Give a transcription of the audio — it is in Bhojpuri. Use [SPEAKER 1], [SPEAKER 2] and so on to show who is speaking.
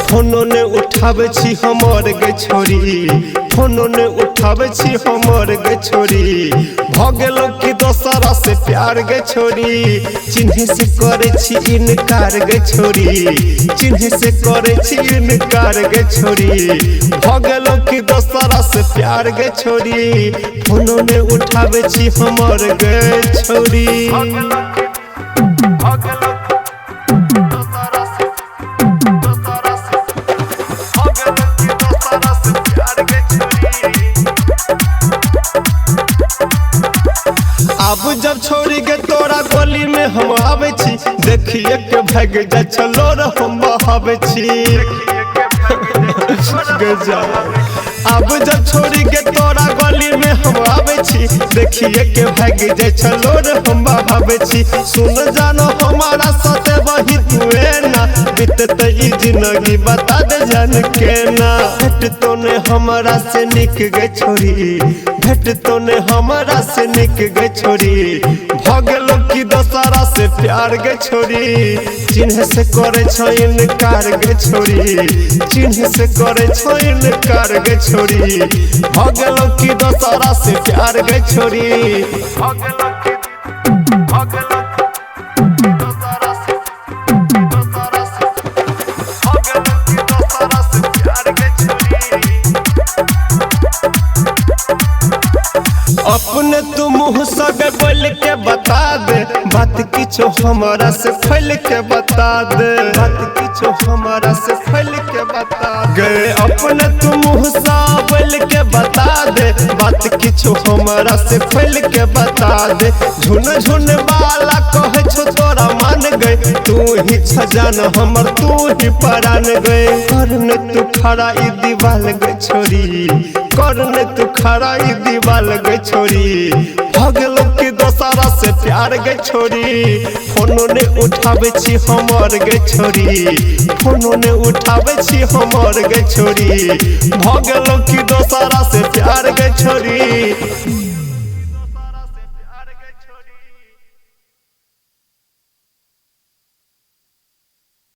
[SPEAKER 1] फोनो ने उठावे छी हमर गे छोरी, फोनो ने उठावे छी हमर गे छोरी। भगेलो की दोसरा से प्यार गे छोरी, चिन्हे से करे छी इनकार गे छोरी, चिन्हे से करे छी इनकार गे छोरी। भगेलो की दोसरा से प्यार गे छोरी, फोनो ने उठावे छी हमर गे छोरी। अब जब छोड़ी के तोरा गली में हम आवे छी, देखिए के भाग जा चलो रे हम बहावे छी। अब जब छोड़ी के तोरा गली में हम आवे छी, देखिए के भाग जा चलो रे हम बहावे छी। सुन जानो हमारा साथे वही तुए ना, बीतते ई जिंदगी बता दे जान के ना। भेट तो ने हमारा से निक गे छोरी, भेट तो ने हमारा से निक गे छोरी। भगेलो की दोसरा से प्यार गे छोरी, चिन्ह से करे छो इनकार गे छोरी, चिन्ह से करे छो इनकार गे छोरी। भगेलो की दोसरा से प्यार गे छोरी, भगेलो की दोसरा से प्यार गे छोरी। अपने तू मुँह सगे बोल के बता दे, बात किछो हमारा से फैल के बता दे, बात किछो हमारा से फैल के बता दे। अपने तू मुँह सा बोल के बता दे, बात किछो हमारा से फैल के बता दे। झुन झुन वाला कहे छो तोरा मान गए, तू ही छजान हमर तू ही परान गए। करने तू खड़ा ई दीवाल गे छोरी, करने तू खड़ा ई दीवाल गे छोरी। भगेलो की दोसरा से प्यार गे छोरी, फोनो ने उठावे छी हमर गे छोरी, फोनो ने उठावे छी हमर गे छोरी। भगेलो की दोसरा से प्यार गे छोरी।